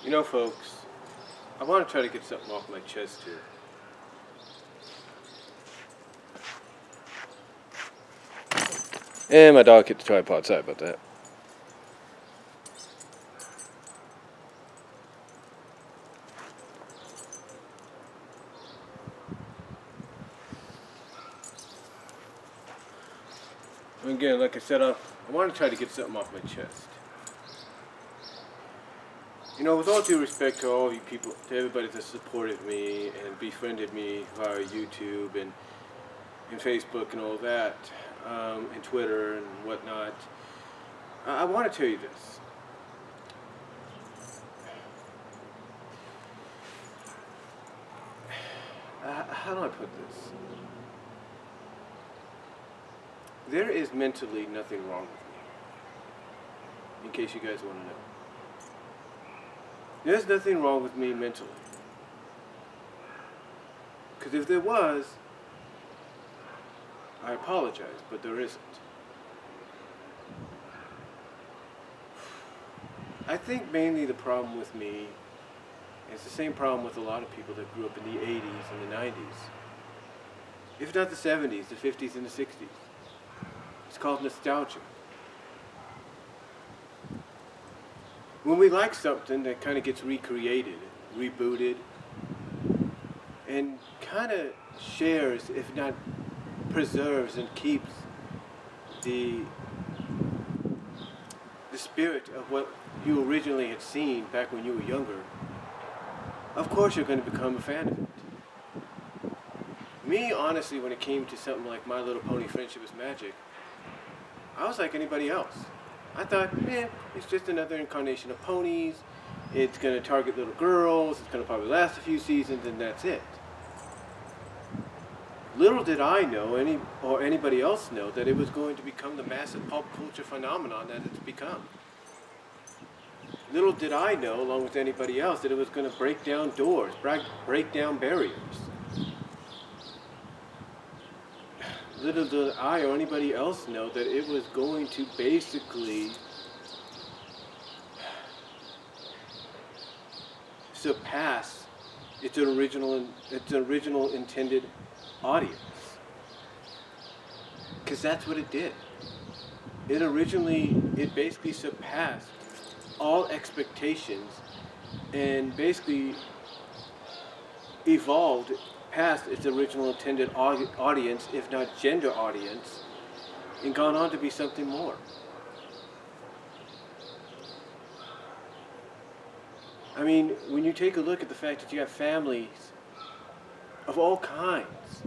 You know, folks, I want to try to get something off my chest here. And my dog hit the tripod. Sorry about that. Again, like I said, I want to try to get something off my chest. You know, with all due respect to all you people, to everybody that supported me and befriended me via YouTube and Facebook and all that, and Twitter and whatnot, I want to tell you this. How do I put this? There is mentally nothing wrong with me, in case you guys want to know. There's nothing wrong with me mentally. Because if there was, I apologize, but there isn't. I think mainly the problem with me is the same problem with a lot of people that grew up in the 80s and the 90s. If not the 70s, the 50s and the 60s. It's called nostalgia. When we like something that kind of gets recreated, rebooted, and kind of shares, if not preserves and keeps the spirit of what you originally had seen back when you were younger, of course you're going to become a fan of it. Me, honestly, when it came to something like My Little Pony Friendship is Magic, I was like anybody else. I thought, it's just another incarnation of ponies. It's going to target little girls. It's going to probably last a few seasons, and that's it. Little did I know, or anybody else know, that it was going to become the massive pop culture phenomenon that it's become. Little did I know, along with anybody else, that it was going to break down doors, break down barriers. Little did I or anybody else know that it was going to basically surpass its original intended audience. Because that's what it did. It basically surpassed all expectations and basically evolved past its original intended audience, if not gender audience, and gone on to be something more. I mean, when you take a look at the fact that you have families of all kinds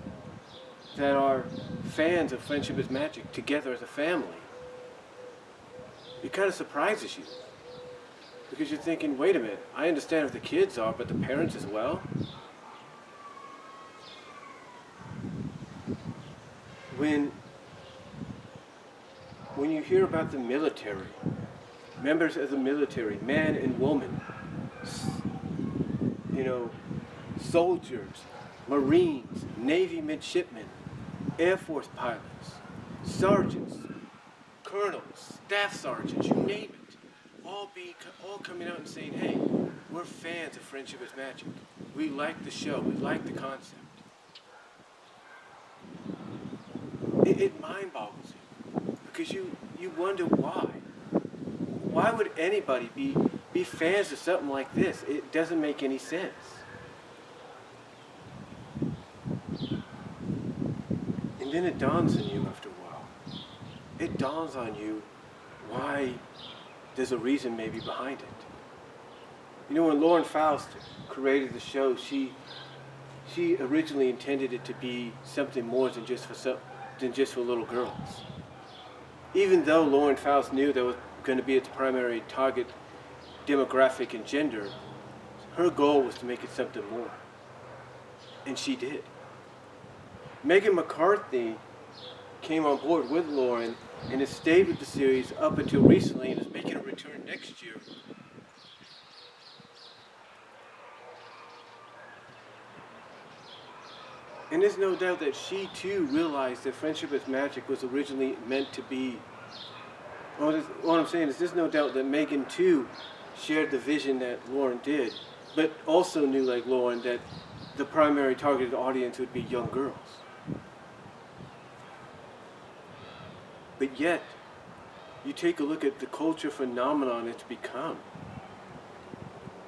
that are fans of Friendship is Magic together as a family, it kind of surprises you. Because you're thinking, wait a minute, I understand if the kids are, but the parents as well? When you hear about the military, members of the military, man and woman, soldiers, Marines, Navy midshipmen, Air Force pilots, sergeants, colonels, staff sergeants, you name it, all coming out and saying, hey, we're fans of Friendship is Magic. We like the show, we like the concept. It mind boggles you, because you wonder why. Why would anybody be fans of something like this? It doesn't make any sense. And then it dawns on you after a while. It dawns on you why there's a reason maybe behind it. You know, when Lauren Faust created the show, she originally intended it to be something more than just for little girls. Even though Lauren Faust knew that was going to be its primary target demographic and gender, her goal was to make it something more. And she did. Megan McCarthy came on board with Lauren and has stayed with the series up until recently and is making a return next year. And there's no doubt that she too realized that Friendship is Magic was originally meant to be. What I'm saying is there's no doubt that Megan too, shared the vision that Lauren did, but also knew, like Lauren, that the primary targeted audience would be young girls. But yet, you take a look at the culture phenomenon it's become,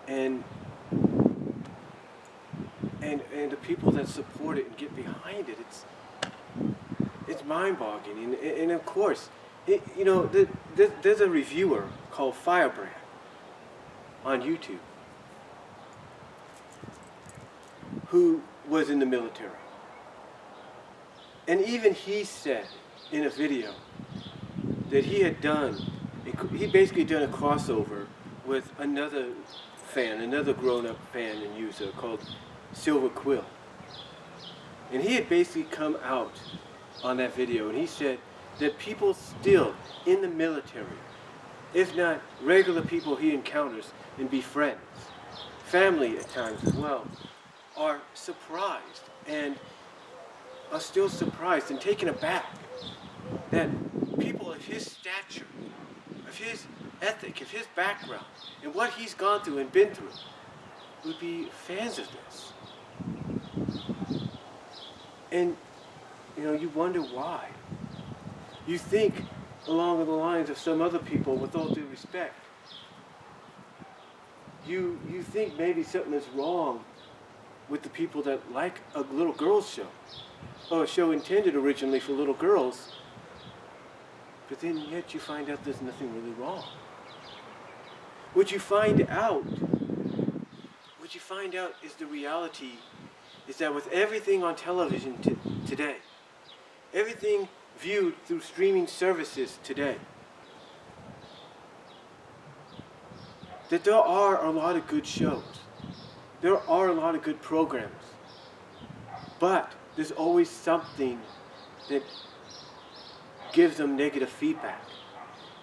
and the people that support it and get behind it, it's mind-boggling. And of course, there's a reviewer called Firebrand on YouTube who was in the military. And even he said in a video that he basically done a crossover with another fan, another grown-up fan and user called Silver Quill. And he had basically come out on that video and he said that people still in the military, if not regular people he encounters and befriends, family at times as well, are surprised and are still surprised and taken aback that people of his stature, of his ethic, of his background, and what he's gone through and been through would be fans of this. And, you wonder why. You think along the lines of some other people, with all due respect. You think maybe something is wrong with the people that like a little girl's show, or a show intended originally for little girls, but then yet you find out there's nothing really wrong. What you find out is the reality is that with everything on television today, everything viewed through streaming services today, that there are a lot of good shows. There are a lot of good programs. But there's always something that gives them negative feedback,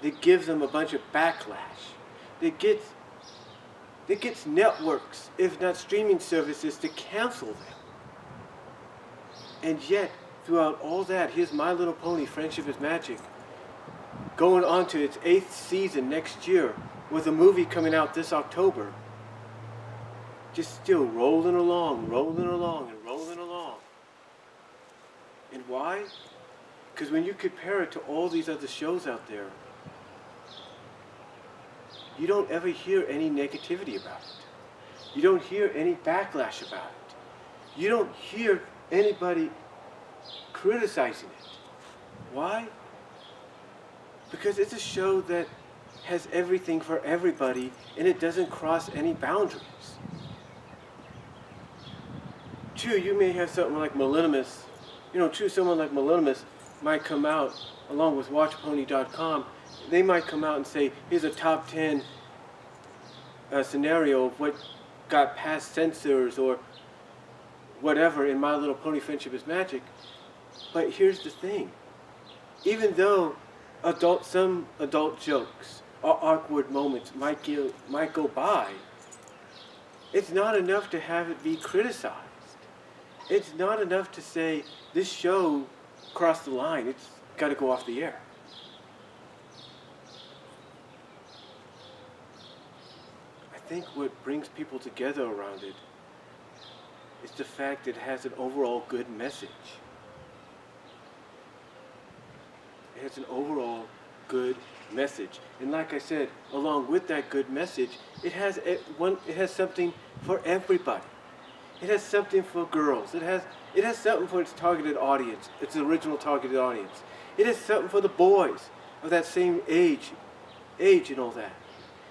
that gives them a bunch of backlash, that gets networks, if not streaming services, to cancel them. And yet, throughout all that, here's My Little Pony: Friendship is Magic, going on to its 8th season next year, with a movie coming out this October, just still rolling along. And why? Because when you compare it to all these other shows out there, you don't ever hear any negativity about it. You don't hear any backlash about it. You don't hear anybody criticizing it. Why? Because it's a show that has everything for everybody, and it doesn't cross any boundaries. True, you may have something like Millennimus. Someone like Millennimus might come out, along with WatchPony.com, they might come out and say, here's a top 10 scenario of what got past censors or whatever in My Little Pony: Friendship is Magic. But here's the thing. Even though some adult jokes or awkward moments might go by, it's not enough to have it be criticized. It's not enough to say, this show crossed the line, it's got to go off the air. I think what brings people together around it is the fact that it has an overall good message. It has an overall good message. And like I said, along with that good message, it has something for everybody. It has something for girls. It has something for its targeted audience, its original targeted audience. It has something for the boys of that same age and all that.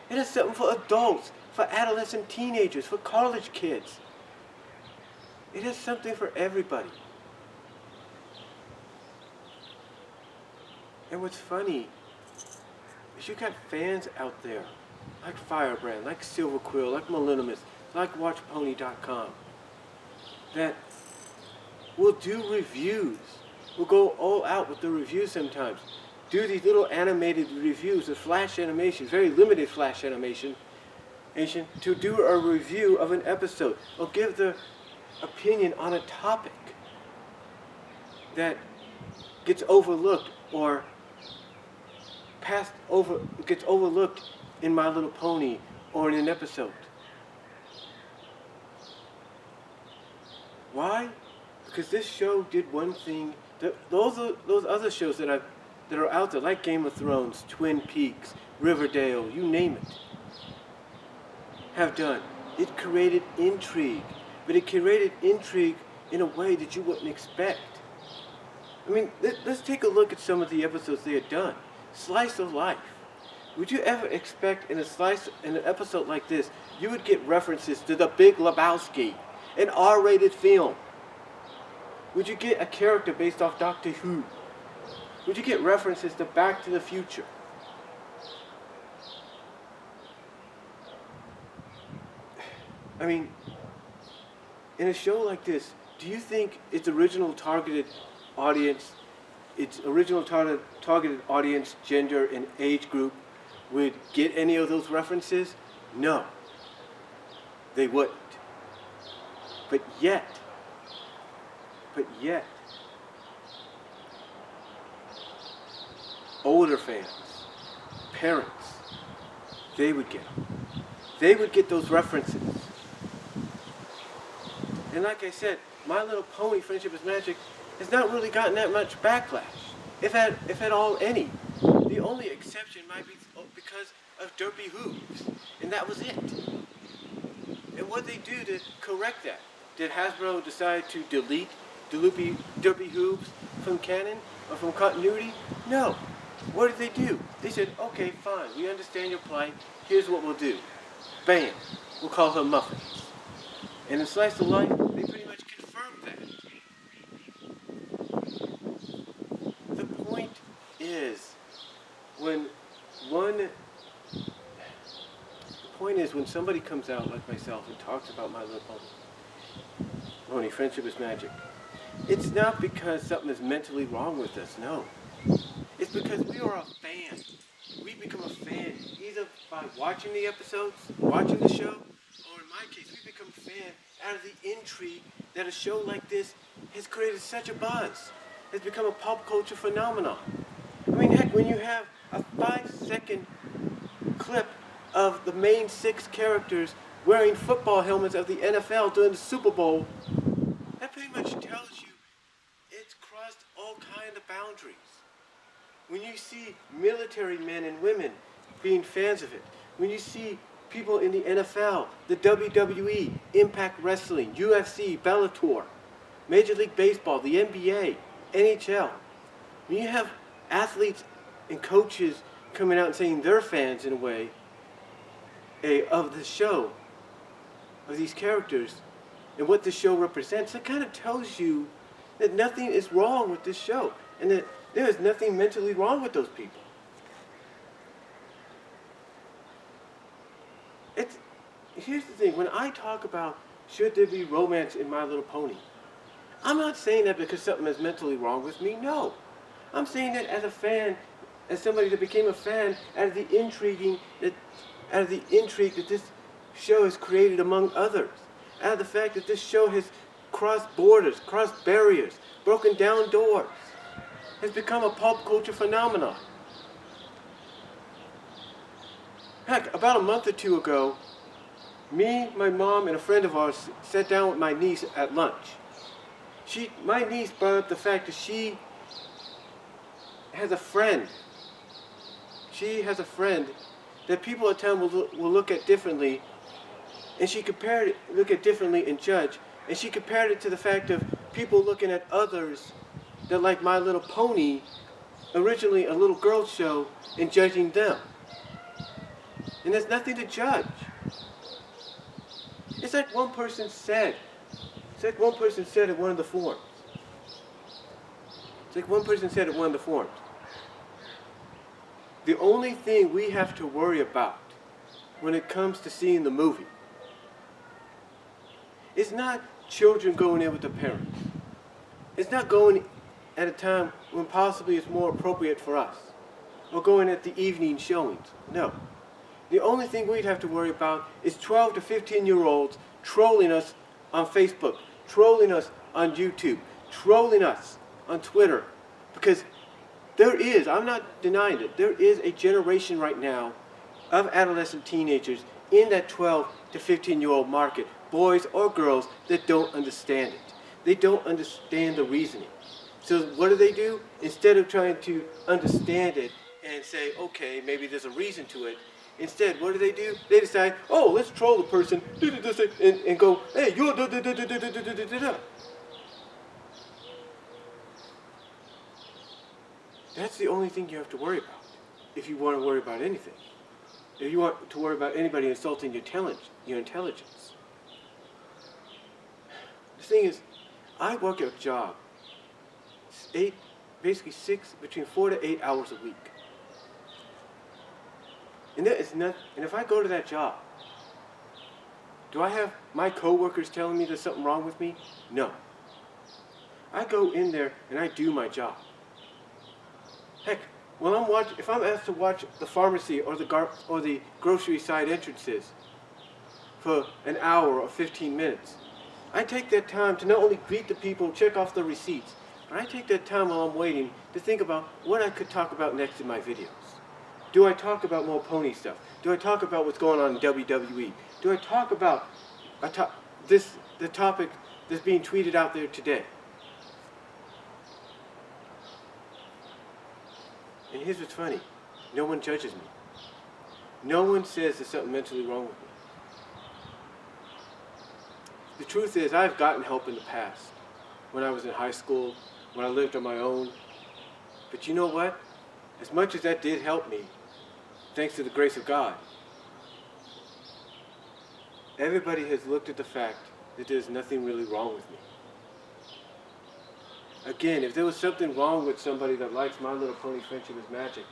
It has something for adults, for adolescent teenagers, for college kids. It has something for everybody. And what's funny is you got fans out there, like Firebrand, like Silver Quill, like Millennimus, like WatchPony.com, that will do reviews. We'll go all out with the reviews sometimes. Do these little animated reviews of Flash animation, very limited Flash animation, to do a review of an episode, or give their opinion on a topic that gets overlooked or gets overlooked in My Little Pony or in an episode. Why? Because this show did one thing that those other shows that are out there, like Game of Thrones, Twin Peaks, Riverdale, you name it, have done. It created intrigue, but it created intrigue in a way that you wouldn't expect. I mean, let's take a look at some of the episodes they had done. Slice of Life. Would you ever expect in an episode like this, you would get references to The Big Lebowski, an R-rated film? Would you get a character based off Doctor Who? Would you get references to Back to the Future? I mean, in a show like this, do you think its original targeted audience, gender, and age group would get any of those references? No, they wouldn't. But yet, older fans, parents, they would get them. They would get those references. And like I said, My Little Pony: Friendship is Magic has not really gotten that much backlash, if at all any. The only exception might be because of Derpy Hooves, and that was it. And what they do to correct that? Did Hasbro decide to delete Derpy Hooves from canon or from continuity? No. What did they do? They said, okay, fine, we understand your plight. Here's what we'll do. Bam. We'll call her Muffins. And in Slice of Life, they pretty much confirmed that. The point is, when somebody comes out like myself and talks about My Little Pony, Friendship is Magic, it's not because something is mentally wrong with us, no. It's because we are a fan. We become a fan either by watching the episodes, watching the show, or in my case, we become a fan out of the intrigue that a show like this has created such a buzz. It's become a pop culture phenomenon. I mean, heck, when you have a 5-second clip of the main 6 characters wearing football helmets of the NFL during the Super Bowl, that pretty much tells you it's crossed all kinds of boundaries. When you see military men and women being fans of it, when you see people in the NFL, the WWE, Impact Wrestling, UFC, Bellator, Major League Baseball, the NBA, NHL, when you have athletes and coaches coming out and saying they're fans in a way of the show, of these characters, and what the show represents, it kind of tells you that nothing is wrong with this show, and that there is nothing mentally wrong with those people. Here's the thing, when I talk about should there be romance in My Little Pony, I'm not saying that because something is mentally wrong with me, no. I'm saying that as a fan, as somebody that became a fan, out of the intrigue that this show has created among others, out of the fact that this show has crossed borders, crossed barriers, broken down doors, has become a pop culture phenomenon. Heck, about a month or two ago, me, my mom, and a friend of ours sat down with my niece at lunch. My niece brought up the fact that she has a friend. She has a friend that people at times will look at differently, and she look at differently and judge, and she compared it to the fact of people looking at others that like My Little Pony, originally a little girl show, and judging them. And there's nothing to judge. It's like one person said at one of the forums. The only thing we have to worry about when it comes to seeing the movie is not children going in with the parents. It's not going at a time when possibly it's more appropriate for us, or going at the evening showings. No. The only thing we'd have to worry about is 12 to 15-year-olds trolling us on Facebook, trolling us on YouTube, trolling us on Twitter. Because there is, I'm not denying it, there is a generation right now of adolescent teenagers in that 12 to 15-year-old market, boys or girls that don't understand it. They don't understand the reasoning. So what do? Instead of trying to understand it and say, okay, maybe there's a reason to it, instead, what do? They decide, oh, let's troll the person, and go, hey, you're da. That's the only thing you have to worry about, if you want to worry about anything. If you want to worry about anybody insulting your intelligence. The thing is, I work at a job, between 4 to 8 hours a week. And if I go to that job, do I have my coworkers telling me there's something wrong with me? No. I go in there and I do my job. Heck, if I'm asked to watch the pharmacy or the grocery side entrances for an hour or 15 minutes, I take that time to not only greet the people, check off the receipts, but I take that time while I'm waiting to think about what I could talk about next in my videos. Do I talk about more pony stuff? Do I talk about what's going on in WWE? Do I talk about the topic that's being tweeted out there today? And here's what's funny. No one judges me. No one says there's something mentally wrong with me. The truth is, I've gotten help in the past. When I was in high school, when I lived on my own. But you know what? As much as that did help me, thanks to the grace of God, everybody has looked at the fact that there's nothing really wrong with me. Again, if there was something wrong with somebody that likes My Little Pony Friendship is Magic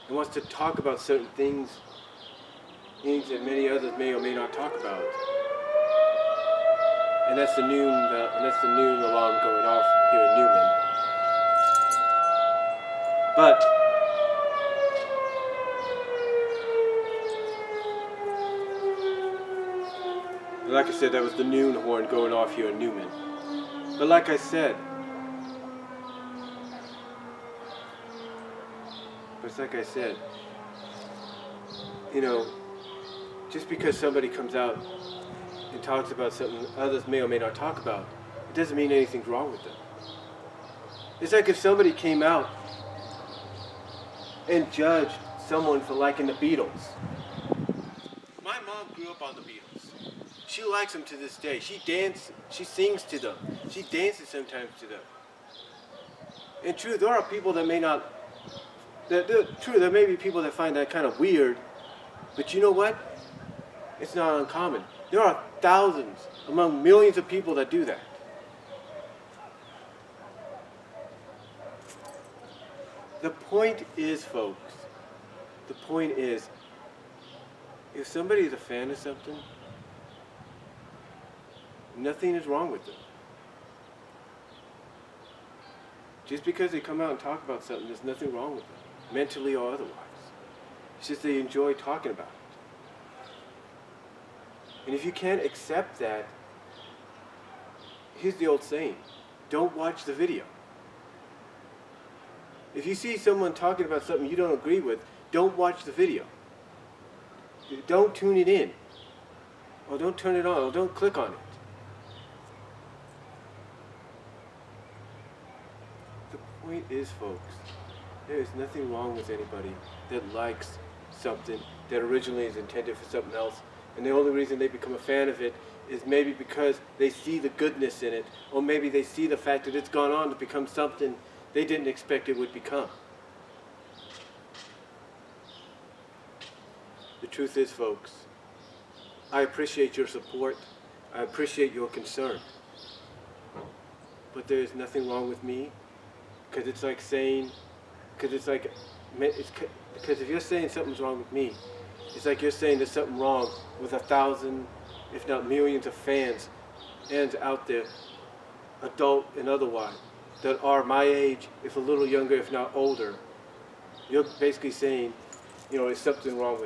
and wants to talk about certain things that many others may or may not talk about, and that's the noon alarm going off here in Newman. But like I said, that was the noon horn going off here in Newman. But like I said, just because somebody comes out and talks about something others may or may not talk about, it doesn't mean anything's wrong with them. It's like if somebody came out and judged someone for liking the Beatles. My mom grew up on the Beatles. She likes them to this day. She sings to them. She dances sometimes to them. And true, there are people that may not, there may be people that find that kind of weird, but you know what? It's not uncommon. There are thousands among millions of people that do that. The point is, folks, if somebody is a fan of something, nothing is wrong with them. Just because they come out and talk about something, there's nothing wrong with them, mentally or otherwise. It's just they enjoy talking about it. And if you can't accept that, here's the old saying, don't watch the video. If you see someone talking about something you don't agree with, don't watch the video. Don't tune it in. Or don't turn it on, or don't click on it. The point is, folks, there is nothing wrong with anybody that likes something that originally is intended for something else, and the only reason they become a fan of it is maybe because they see the goodness in it, or maybe they see the fact that it's gone on to become something they didn't expect it would become. The truth is, folks, I appreciate your support. I appreciate your concern. But there is nothing wrong with me, because if you're saying something's wrong with me, it's like you're saying there's something wrong with 1,000, if not millions of fans out there, adult and otherwise, that are my age, if a little younger, if not older. You're basically saying, there's something wrong with